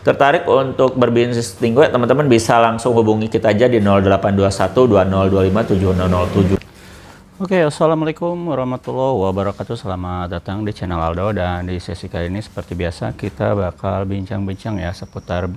tertarik untuk berbisnis Tingwe, teman-teman bisa langsung hubungi kita aja di 0821 2025 7007. Oke, assalamualaikum warahmatullahi wabarakatuh. Selamat datang di channel Aldo, dan di sesi kali ini seperti biasa kita bakal bincang-bincang ya seputar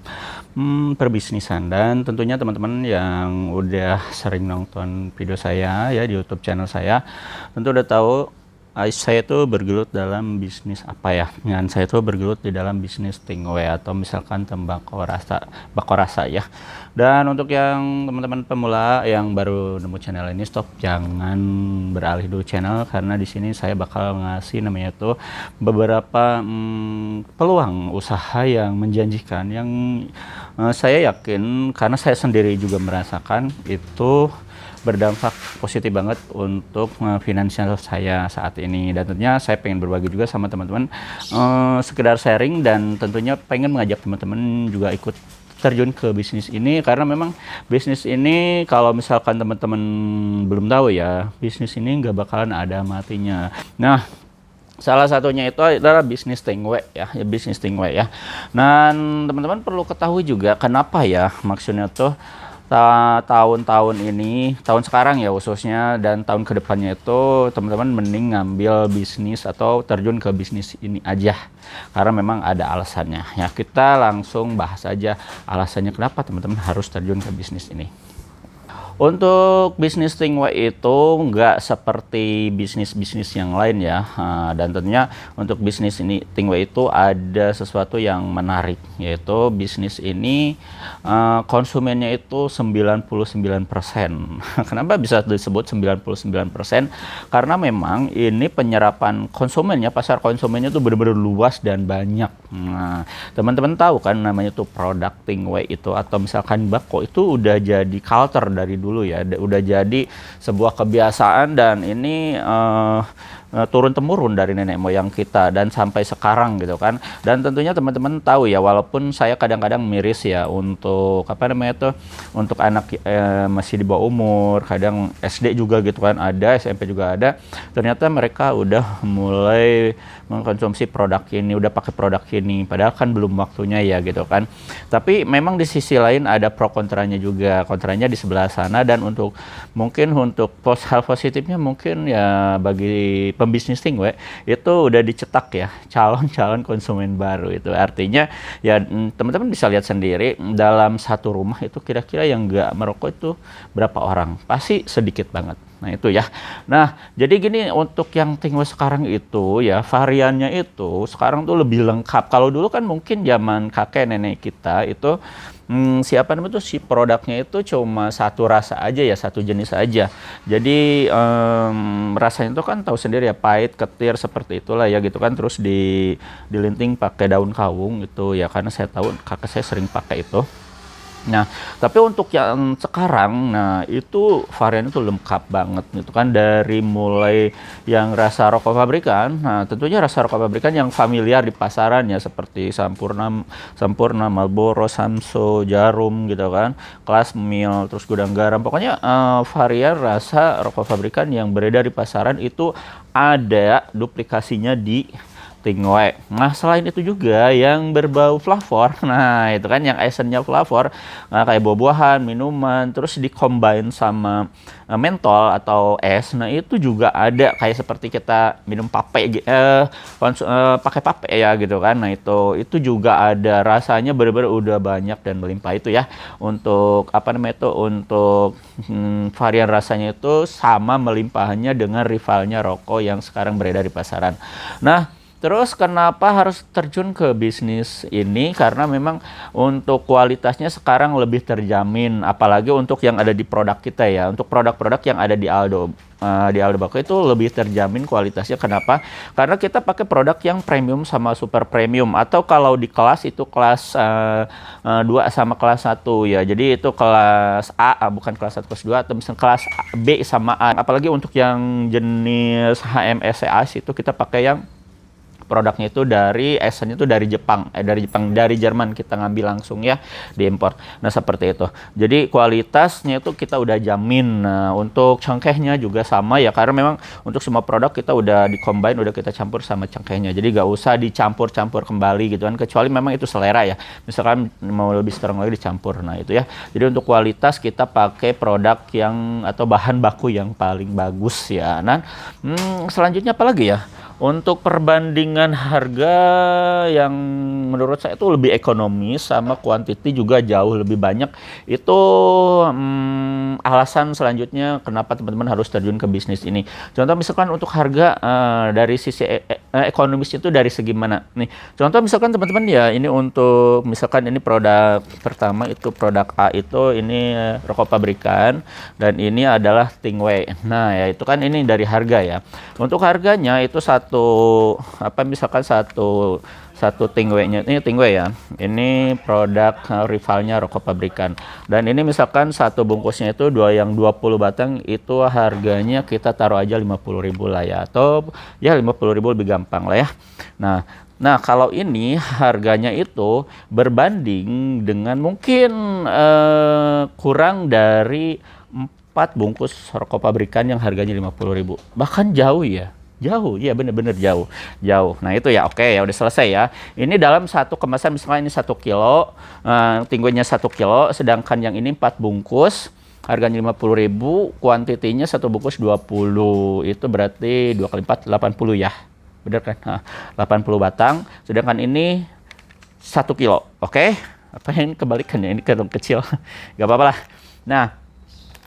perbisnisan. Dan tentunya teman-teman yang udah sering nonton video saya ya di YouTube channel saya tentu udah tahu saya tuh bergelut dalam bisnis apa ya. Dan saya tuh bergelut di dalam bisnis Tingwe atau misalkan tembakau rasa, bakau rasa ya. Dan untuk yang teman-teman pemula yang baru nemu channel ini, stop, jangan beralih dulu channel, karena di sini saya bakal ngasih namanya tuh beberapa peluang usaha yang menjanjikan, yang saya yakin karena saya sendiri juga merasakan itu berdampak positif banget untuk finansial saya saat ini. Dan tentunya saya pengen berbagi juga sama teman-teman, sekedar sharing, dan tentunya pengen mengajak teman-teman juga ikut terjun ke bisnis ini, karena memang bisnis ini kalau misalkan teman-teman belum tahu ya, bisnis ini nggak bakalan ada matinya. Nah, salah satunya itu adalah bisnis Tingwe ya, bisnis Tingwe ya. Dan teman-teman perlu ketahui juga kenapa ya, maksudnya tuh tahun-tahun ini, tahun sekarang ya khususnya, dan tahun kedepannya itu teman-teman mending ngambil bisnis atau terjun ke bisnis ini aja, karena memang ada alasannya ya. Kita langsung bahas aja alasannya kenapa teman-teman harus terjun ke bisnis ini. Untuk bisnis Tingwe itu nggak seperti bisnis-bisnis yang lain ya, dan tentunya untuk bisnis ini Tingwe itu ada sesuatu yang menarik, yaitu bisnis ini konsumennya itu 99%. Kenapa bisa disebut 99%? Karena memang ini penyerapan konsumennya, pasar konsumennya itu benar-benar luas dan banyak. Nah, teman-teman tahu kan namanya tuh produk Tingwe itu, atau misalkan bako itu udah jadi culture dari dulu ya, udah jadi sebuah kebiasaan, dan ini turun temurun dari nenek moyang kita dan sampai sekarang gitu kan. Dan tentunya teman-teman tahu ya, walaupun saya kadang-kadang miris ya untuk apa namanya tuh, untuk anak masih di bawah umur, kadang SD juga gitu kan ada, SMP juga ada, ternyata mereka udah mulai mengkonsumsi produk ini, udah pakai produk ini, padahal kan belum waktunya ya gitu kan. Tapi memang di sisi lain ada pro kontranya juga, kontranya di sebelah sana. Dan untuk mungkin untuk hal positifnya mungkin ya, bagi pembisnis Tingwe itu udah dicetak ya calon-calon konsumen baru. Itu artinya ya teman-teman bisa lihat sendiri, dalam satu rumah itu kira-kira yang nggak merokok itu berapa orang, pasti sedikit banget. Nah itu ya. Nah jadi gini, untuk yang Tingwe sekarang itu ya, variannya itu sekarang tuh lebih lengkap. Kalau dulu kan mungkin zaman kakek nenek kita itu siapa namanya tuh, si produknya itu cuma satu rasa aja ya, satu jenis aja. Jadi rasanya itu kan tahu sendiri ya, pahit, ketir, seperti itulah ya gitu kan. Terus dilinting pakai daun kawung itu ya, karena saya tahu kakek saya sering pakai itu. Nah, tapi untuk yang sekarang, nah itu varian itu lengkap banget gitu kan, dari mulai yang rasa rokok pabrikan. Nah, tentunya rasa rokok pabrikan yang familiar di pasaran ya, seperti Sampurna, Marlboro, Samso, Jarum gitu kan, Kelas Mil, terus Gudang Garam. Pokoknya varian rasa rokok pabrikan yang beredar di pasaran itu ada duplikasinya di Tingwe. Nah, selain itu juga yang berbau flavor, nah itu kan yang esennya flavor, nah, kayak buah-buahan, minuman, terus di-combine sama mentol atau es. Nah itu juga ada, kayak seperti kita minum pape, pakai pape ya gitu kan. Nah itu juga ada, rasanya benar-benar udah banyak dan melimpah itu ya. Untuk apa namanya itu, untuk varian rasanya itu sama melimpahnya dengan rivalnya rokok yang sekarang beredar di pasaran. Nah, terus kenapa harus terjun ke bisnis ini? Karena memang untuk kualitasnya sekarang lebih terjamin, apalagi untuk yang ada di produk kita ya. Untuk produk-produk yang ada di Aldo Bako itu lebih terjamin kualitasnya. Kenapa? Karena kita pakai produk yang premium sama super premium, atau kalau di kelas itu kelas 2 sama kelas 1 ya. Jadi itu kelas A, bukan kelas 1 kelas 2, atau misalnya kelas B sama A. Apalagi untuk yang jenis HMSCA itu kita pakai yang produknya itu dari essence itu dari dari Jerman kita ngambil langsung ya, diimpor. Nah, seperti itu. Jadi kualitasnya itu kita udah jamin. Nah, untuk cengkehnya juga sama ya, karena memang untuk semua produk kita udah di-combine, udah kita campur sama cengkehnya. Jadi nggak usah dicampur-campur kembali gitu kan, kecuali memang itu selera ya. Misalkan mau lebih strong lagi dicampur. Nah, itu ya. Jadi untuk kualitas kita pakai produk yang atau bahan baku yang paling bagus ya. Nah, selanjutnya apa lagi ya? Untuk perbandingan harga yang menurut saya itu lebih ekonomis sama quantity juga jauh lebih banyak. Itu alasan selanjutnya kenapa teman-teman harus terjun ke bisnis ini. Contoh misalkan untuk harga dari sisi ekonomisnya itu dari segi mana? Nih, contoh misalkan teman-teman ya, ini untuk misalkan ini produk pertama itu produk A itu ini rokok pabrikan dan ini adalah Tingway. Nah, ya itu kan ini dari harga ya. Untuk harganya itu misalkan satu Tingway-nya, ini Tingway ya, ini produk rivalnya rokok pabrikan, dan ini misalkan satu bungkusnya itu yang 20 batang itu harganya kita taruh aja 50.000 lah ya, atau ya 50.000 lebih gampang lah ya. Nah, kalau ini harganya itu berbanding dengan mungkin kurang dari 4 bungkus rokok pabrikan yang harganya 50.000, bahkan jauh ya. Jauh, iya bener-bener jauh. Nah itu ya, oke ya udah selesai ya. Ini dalam satu kemasan, misalnya ini 1 kilo, tingginya 1 kilo, sedangkan yang ini 4 bungkus, harganya 50.000, kuantitinya satu bungkus 20, itu berarti 2 kali 4, 80 ya. Bener kan? Nah, 80 batang, sedangkan ini 1 kilo, oke? Apa yang kebalikan ya, ini kecil, gak apa-apa lah. Nah,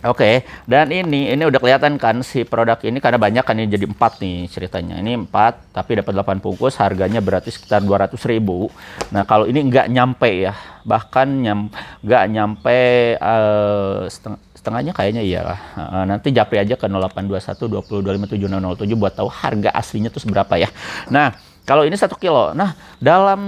oke, dan ini udah kelihatan kan si produk ini, karena banyak kan, ini jadi 4 nih ceritanya. Ini 4, tapi dapat 8 bungkus, harganya berarti sekitar 200.000. Nah, kalau ini nggak nyampe ya, bahkan nggak nyampe setengahnya kayaknya iyalah. Nanti japri aja ke 0821 20 25 7007 buat tahu harga aslinya tuh seberapa ya. Nah, kalau ini 1 kilo, nah dalam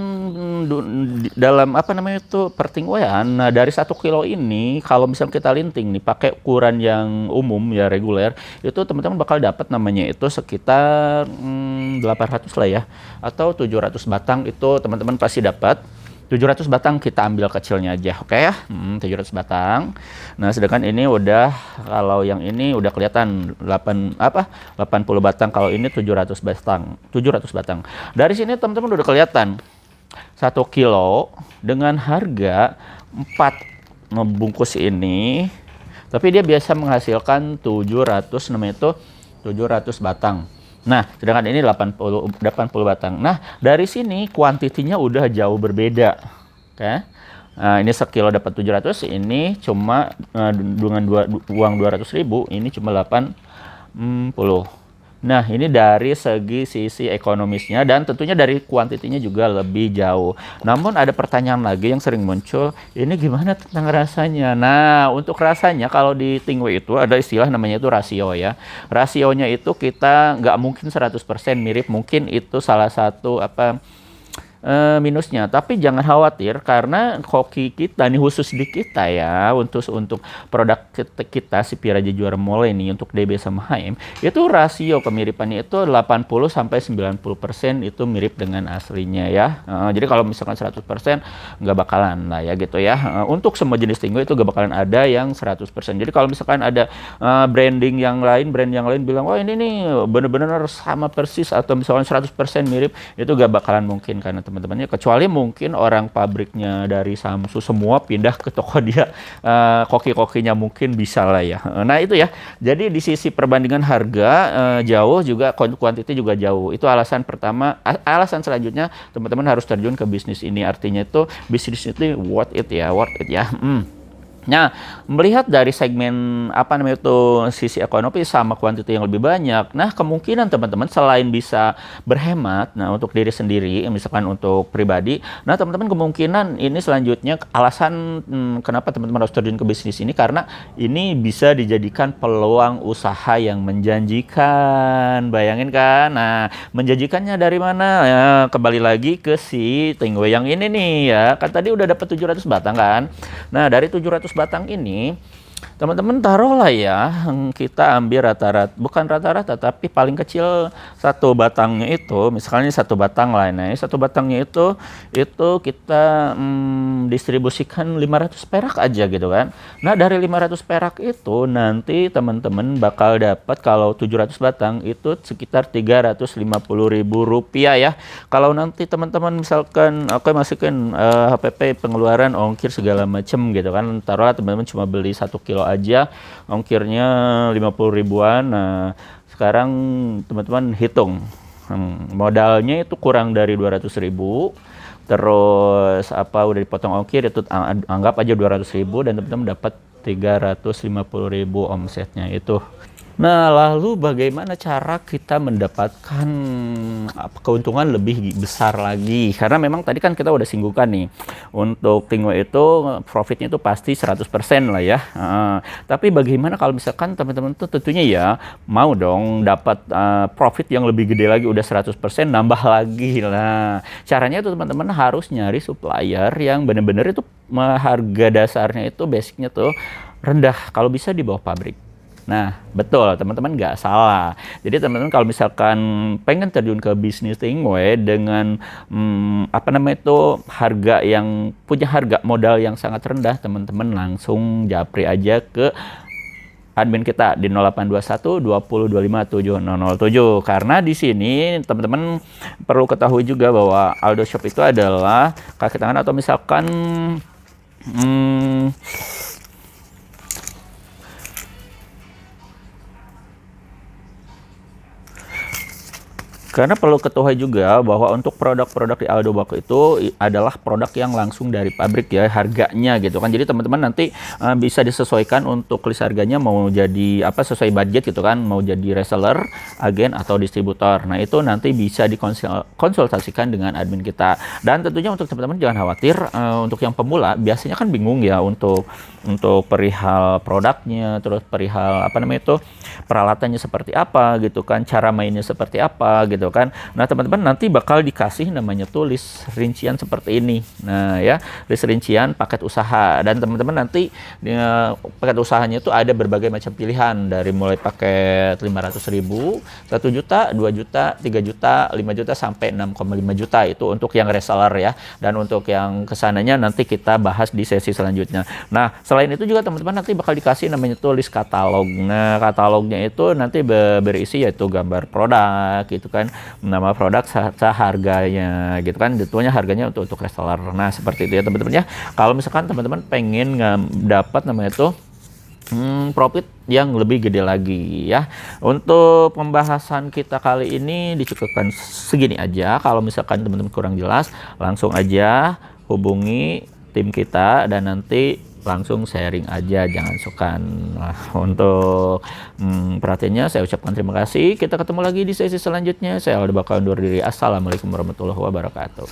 apa namanya itu pertingwean, nah dari 1 kilo ini kalau misalnya kita linting nih pakai ukuran yang umum ya, reguler, itu teman-teman bakal dapat namanya itu sekitar 800 lah ya, atau 700 batang itu teman-teman pasti dapat. 700 batang kita ambil kecilnya aja, oke ya, 700 batang. Nah, sedangkan ini udah, kalau yang ini udah kelihatan 80 batang, kalau ini 700 batang. Dari sini teman-teman udah kelihatan 1 kilo dengan harga 4 bungkus ini, tapi dia biasa menghasilkan 700, namanya itu 700 batang. Nah, sedangkan ini 80 batang. Nah, dari sini kuantitinya udah jauh berbeda. Oke. Nah, ini sekilo dapat 700, ini cuma dengan uang 200.000, ini cuma 80. Nah, ini dari sisi ekonomisnya, dan tentunya dari kuantitinya juga lebih jauh. Namun ada pertanyaan lagi yang sering muncul, ini gimana tentang rasanya? Nah, untuk rasanya kalau di Tingway itu ada istilah namanya itu rasio ya. Rasionya itu kita nggak mungkin 100% mirip, mungkin itu salah satu minusnya, tapi jangan khawatir karena koki kita nih, khusus di kita ya, untuk produk kita si Piraja Juara Mole ini, untuk DB sama HM itu rasio kemiripannya itu 80-90% itu mirip dengan aslinya ya. Jadi kalau misalkan 100% nggak bakalan lah ya gitu ya. Untuk semua jenis Tingway itu nggak bakalan ada yang 100%. Jadi kalau misalkan ada brand yang lain bilang, wah ini nih bener-bener sama persis atau misalkan 100% mirip, itu nggak bakalan mungkin, karena teman-temannya, kecuali mungkin orang pabriknya dari Samsu semua pindah ke toko dia, koki-kokinya mungkin bisa lah ya. Nah itu ya, jadi di sisi perbandingan harga jauh, juga kuantiti juga jauh. Itu alasan pertama. Alasan selanjutnya teman-teman harus terjun ke bisnis ini, artinya itu bisnis itu worth it ya. Nah, melihat dari segmen sisi ekonomi sama kuantiti yang lebih banyak, nah kemungkinan teman-teman selain bisa berhemat, nah untuk diri sendiri, misalkan untuk pribadi, nah teman-teman kemungkinan ini selanjutnya alasan kenapa teman-teman harus terjun ke bisnis ini, karena ini bisa dijadikan peluang usaha yang menjanjikan. Bayangin kan? Nah, menjanjikannya dari mana? Ya, kembali lagi ke si Tingway yang ini nih ya, kan tadi udah dapat 700 batang kan. Nah, dari 700 batang ini Teman-teman taruhlah ya, kita ambil rata-rata, bukan rata-rata, tapi paling kecil satu batangnya itu, misalnya satu batang lah, nah satu batangnya itu kita distribusikan 500 perak aja gitu kan. Nah dari 500 perak itu nanti teman-teman bakal dapat kalau 700 batang itu sekitar Rp350.000 ya. Kalau nanti teman-teman misalkan oke masukin HPP pengeluaran ongkir segala macem gitu kan, taruhlah teman-teman cuma beli 1 kilo aja ongkirnya 50 ribuan. Nah sekarang teman-teman hitung modalnya itu kurang dari 200.000, terus apa udah dipotong ongkir itu anggap aja 200.000 dan teman-teman dapat 350.000 omsetnya itu. Nah, lalu bagaimana cara kita mendapatkan keuntungan lebih besar lagi? Karena memang tadi kan kita udah singgungan nih, untuk Tingwe itu profitnya itu pasti 100% lah ya. Tapi bagaimana kalau misalkan teman-teman tuh tentunya ya mau dong dapat profit yang lebih gede lagi, udah 100% nambah lagi lah. Caranya itu teman-teman harus nyari supplier yang bener-bener itu harga dasarnya itu basicnya tuh rendah, kalau bisa di bawah pabrik. Nah, betul, teman-teman nggak salah. Jadi teman-teman kalau misalkan pengen terjun ke bisnis Tingwe dengan apa namanya itu harga yang punya harga modal yang sangat rendah, teman-teman langsung japri aja ke admin kita di 0821 20 25 7007. Karena di sini teman-teman perlu ketahui juga bahwa Aldo Shop itu adalah kaki tangan, atau misalkan karena perlu ketahui juga bahwa untuk produk-produk di Aldo Bako itu adalah produk yang langsung dari pabrik ya, harganya gitu kan. Jadi teman-teman nanti bisa disesuaikan untuk list harganya, mau jadi apa sesuai budget gitu kan, mau jadi reseller, agen atau distributor. Nah itu nanti bisa dikonsultasikan dengan admin kita. Dan tentunya untuk teman-teman jangan khawatir, untuk yang pemula biasanya kan bingung ya untuk perihal produknya, terus perihal apa namanya itu peralatannya seperti apa gitu kan, cara mainnya seperti apa gitu kan. Nah teman-teman nanti bakal dikasih namanya tuh list rincian seperti ini. Nah ya, list rincian paket usaha, dan teman-teman nanti paket usahanya itu ada berbagai macam pilihan, dari mulai paket 500.000, 1 juta, 2 juta, 3 juta, 5 juta sampai 6,5 juta itu untuk yang reseller ya. Dan untuk yang kesananya nanti kita bahas di sesi selanjutnya. Nah selain itu juga teman-teman nanti bakal dikasih namanya tuh list katalog. Nah katalognya itu nanti berisi yaitu gambar produk gitu kan, nama produk serta harganya gitu kan, tentunya harganya untuk reseller. Nah seperti itu ya teman-teman ya. Kalau misalkan teman-teman pengen dapat namanya itu profit yang lebih gede lagi ya. Untuk pembahasan kita kali ini dicukupkan segini aja. Kalau misalkan teman-teman kurang jelas, langsung aja hubungi tim kita dan nanti langsung sharing aja, jangan sukar. Nah, untuk perhatiannya saya ucapkan terima kasih. Kita ketemu lagi di sesi selanjutnya. Saya Aldo bakal undur diri. Assalamualaikum warahmatullahi wabarakatuh.